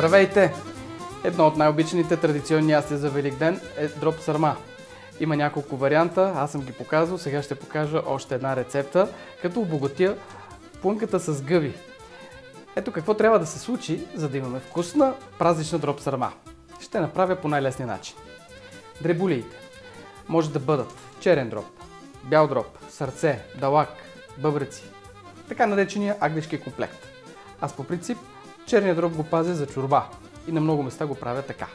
Здравейте! Едно от най-обичаните традиционни ястия за Великден е дроб сарма. Има няколко варианта, аз съм ги показал, сега ще покажа още една рецепта, като обогатя плънката с гъби. Ето какво трябва да се случи, за да имаме вкусна празнична дроб сарма. Ще направя по най-лесния начин. Дреболиите може да бъдат черен дроб, бял дроб, сърце, далак, бъбреци, така наречения агдешки комплект. Аз по принцип черния дроб го пазя за чорба и на много места го правя така.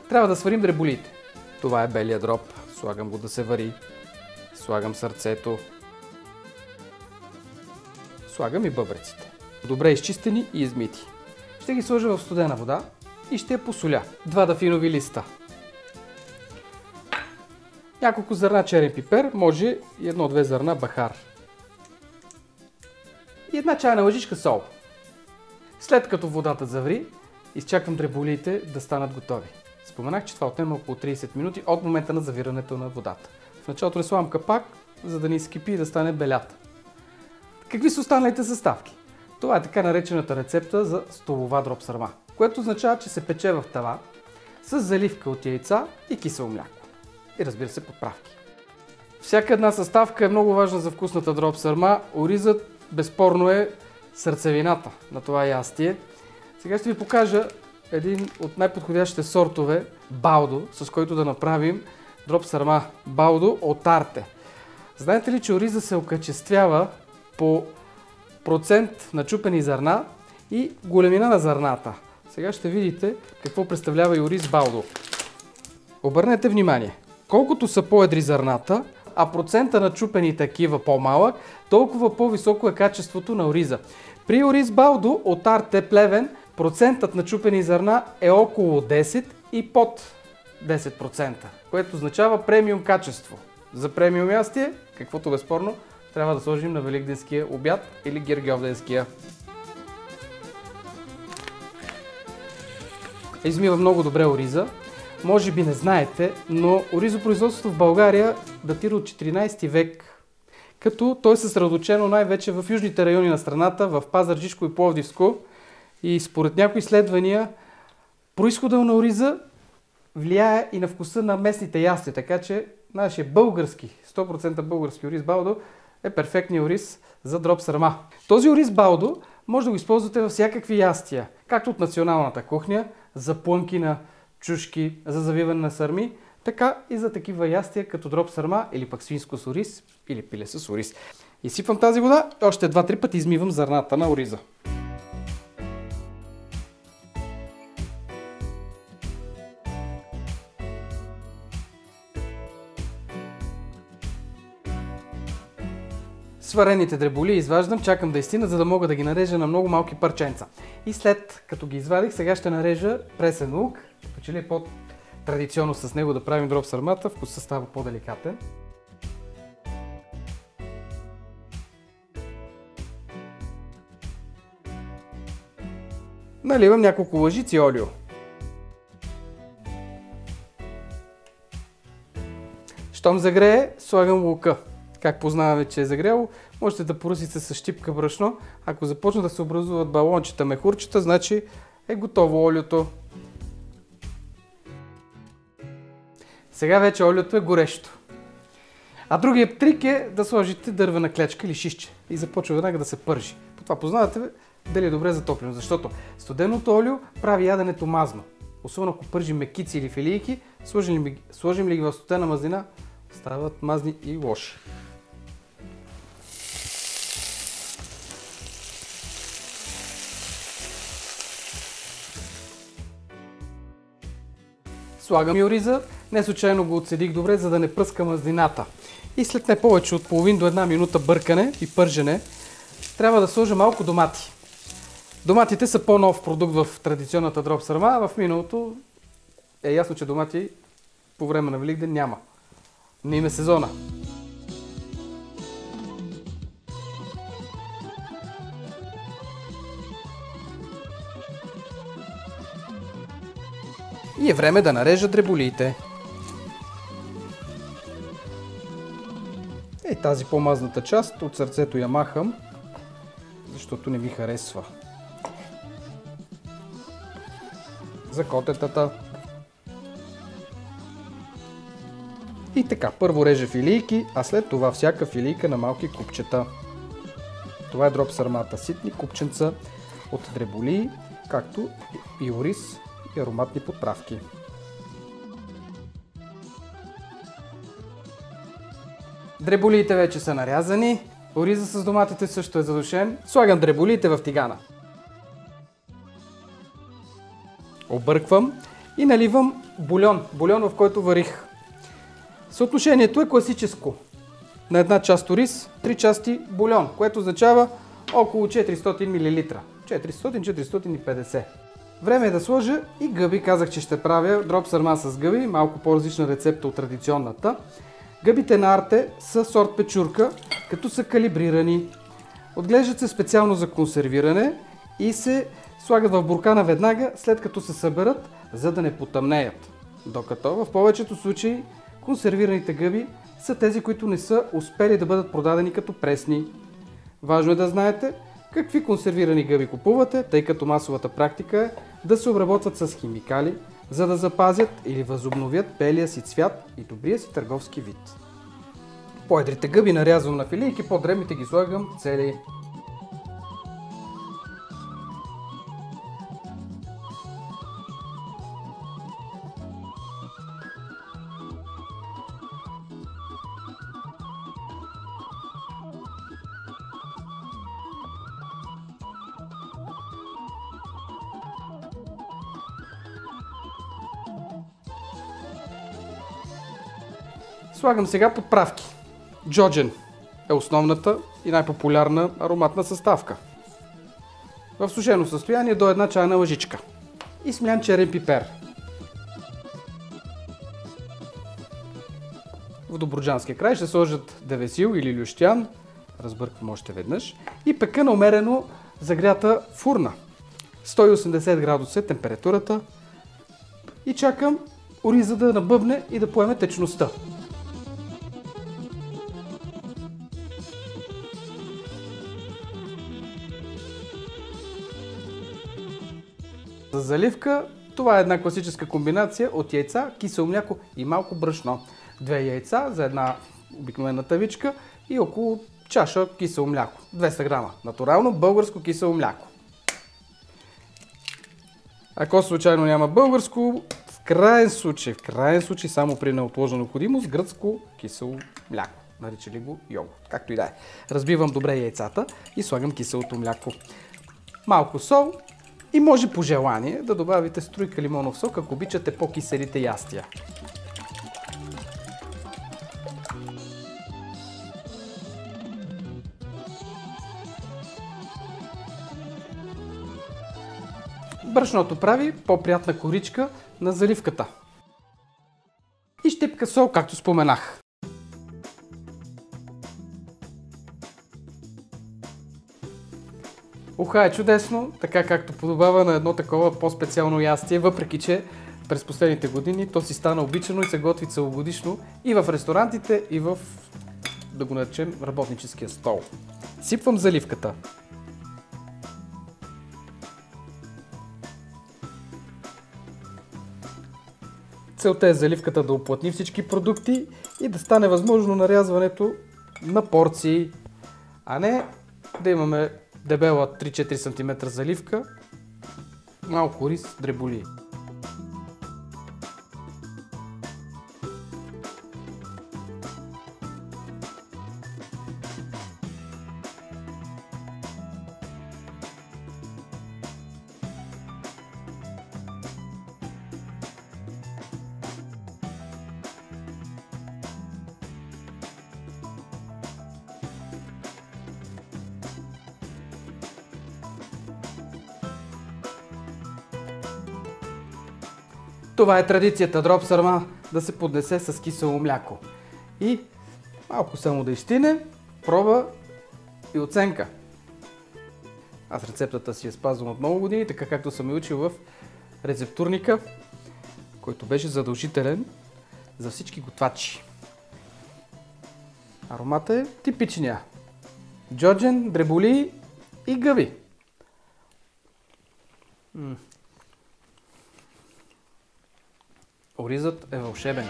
Трябва да сварим дреболиите. Това е белия дроб, слагам го да се вари, слагам сърцето, слагам и бъбреците. Добре изчистени и измити. Ще ги сложа в студена вода и ще я посоля. 2 дафинови листа. Няколко зърна черен пипер, може и 1-2 зърна бахар. И една чайна лъжичка сол. След като водата заври, изчаквам дреболиите да станат готови. Споменах, че това отнема около 30 минути от момента на завирането на водата. В началото не слагам капак, за да не изкипи и да стане белята. Какви са останалите съставки? Това е така наречената рецепта за столова дроб сарма, което означава, че се пече в тава с заливка от яйца и кисело мляко. И разбира се, подправки. Всяка една съставка е много важна за вкусната дроб сарма. Оризът безспорно е сърцевината на това ястие. Сега ще ви покажа един от най-подходящите сортове балдо, с който да направим дроб сарма. Балдо от Арте. Знаете ли, че ориза се окачествява по процент начупени зърна и големина на зърната? Сега ще видите какво представлява и ориз балдо. Обърнете внимание. Колкото са по-едри зърната, а процента на чупени такива по-малък, толкова по-високо е качеството на ориза. При ориз балдо от Арте Плевен процентът на чупени зърна е около 10 и под 10%, което означава премиум качество. За премиум ястие, каквото безспорно, трябва да сложим на великденския обяд или гергьовденския. Измива много добре ориза. Може би не знаете, но оризопроизводството в България датира от 14 век, като той е съсредоточено най-вече в южните райони на страната, в Пазарджишко и Пловдивско. И според някои изследвания, произходът на ориза влияе и на вкуса на местните ястия, така че нашия български, 100% български ориз балдо е перфектният ориз за дроб сарма. Този ориз балдо може да го използвате във всякакви ястия, както от националната кухня, за плънки на чушки, за завиване на сарми, така и за такива ястия като дроб сарма или пък свинско с ориз или пиле с ориз. Изсипвам тази вода и още 2-3 пъти измивам зърната на ориза. Сварените дреболи изваждам, чакам да изстинат, за да мога да ги нарежа на много малки парченца. И след като ги извадих, сега ще нарежа пресен лук, като че ли е по-традиционно с него да правим дроб сармата, вкусът става по-деликатен. Наливам няколко лъжици олио. Щом загрее, слагам лука. Как познаваме, че е загряло, можете да поръсите с щипка брашно. Ако започнат да се образуват балончета, мехурчета, значи е готово олиото. Сега вече олиото е горещо. А другият трик е да сложите дървена клечка или шишче и започва веднага да се пържи. По това познавате дали е добре затоплено, защото студеното олио прави яденето мазно. Особено ако пържим мекици или филийки, сложим ли ги в студена мазнина, стават мазни и лоши. Слагам и ориза, не случайно го отседих добре, за да не пръска мазнината. И след не повече от половин до 1 минута бъркане и пържене, трябва да сложа малко домати. Доматите са по-нов продукт в традиционната дроб сарма, а в миналото е ясно, че домати по време на Великден няма. Не им е сезона. И е време да нарежа дреболиите. И тази по-мазната част от сърцето я махам, защото не ми харесва. за котетата. И така, първо реже филийки, а след това всяка филийка на малки купчета. Това е дроб сърмата. Ситни купченца от дреболии, както и ориз и ароматни подправки. Дреболиите вече са нарязани. Ориза с доматите също е задушен. Слагам дреболиите в тигана. Обърквам и наливам бульон. Бульон, в който варих. Съотношението е класическо. На една част ориз, 3 части бульон, което означава около 400 мл. 400-450. Време е да сложа и гъби. Казах, че ще правя дроб сърма с гъби. Малко по-различна рецепта от традиционната. Гъбите на Арте са сорт печурка, като са калибрирани. Отглеждат се специално за консервиране и се слагат в буркана веднага, след като се съберат, за да не потъмнеят. Докато в повечето случаи консервираните гъби са тези, които не са успели да бъдат продадени като пресни. Важно е да знаете какви консервирани гъби купувате, тъй като масовата практика е да се обработват с химикали, за да запазят или възобновят белия си цвят и добрия си търговски вид. По-едрите гъби нарязвам на филийки, по-дребните ги слагам цели. Слагам сега подправки. Джоджен е основната и най-популярна ароматна съставка. В сушено състояние до 1 чайна лъжичка. И смлян черен пипер. В добруджанския край ще сложат девесил или лющян, разбърквам още веднъж, и пека на умерено загрята фурна. 180 градуса е температурата и чакам ориза да набъбне и да поеме течността. За заливка това е една класическа комбинация от яйца, кисело мляко и малко брашно. 2 яйца за една обикновена тавичка и около чаша кисело мляко. 200 грама. Натурално българско кисело мляко. Ако случайно няма българско, в крайен случай само при неотложна необходимост, гръцко кисело мляко. Наричали го йогурт, както и да е. Разбивам добре яйцата и слагам киселото мляко. Малко сол. И може по желание да добавите струйка лимонов сок, ако обичате по-киселите ястия. Брашното прави по-приятна коричка на заливката. И щепка сол, както споменах. Уха е чудесно, така както подобава на едно такова по-специално ястие, въпреки че през последните години то си стана обичано и се готви целогодишно и в ресторантите, и в, да го наречем, работническия стол. Сипвам заливката. Целта е заливката да уплътни всички продукти и да стане възможно нарязването на порции, а не да имаме дебела 3-4 см заливка, малко ориз, дреболии. Това е традицията дроб сърма да се поднесе с кисело мляко. И малко само да изтине, проба и оценка. Аз рецептата си я спазвам от много години, така както съм я учил в рецептурника, който беше задължителен за всички готвачи. Ароматът е типичния. Джоджен, дреболии и гъби. Оризът е вълшебен.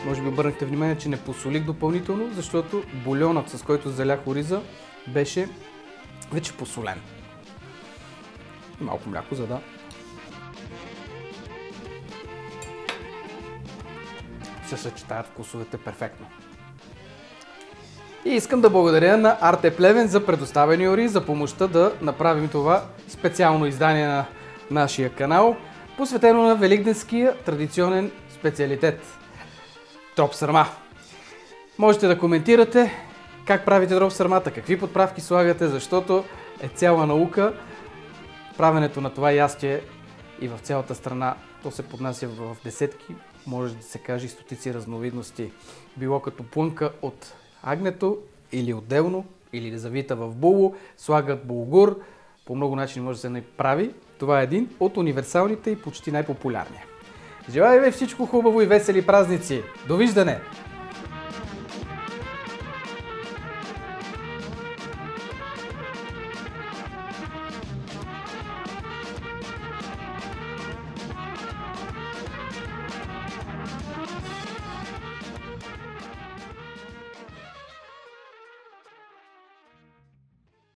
Може би обърнахте внимание, че не посолих допълнително, защото бульонът, с който залях ориза, беше вече посолен. И малко мляко, за да се съчетаят вкусовете перфектно. И искам да благодаря на Арте Плевен за предоставения ориз, за помощта да направим това специално издание на нашия канал, посветено на великденския традиционен специалитет – дроп сърма. Можете да коментирате как правите дроп сърмата, какви подправки слагате, защото е цяла наука правенето на това ястие и в цялата страна. То се поднася в десетки, може да се каже и стотици разновидности. Било като плънка от агнето или отделно, или завита в було, слагат булгур, по много начини може да се направи. Това е един от универсалните и почти най-популярния. Желая ви всичко хубаво и весели празници! Довиждане!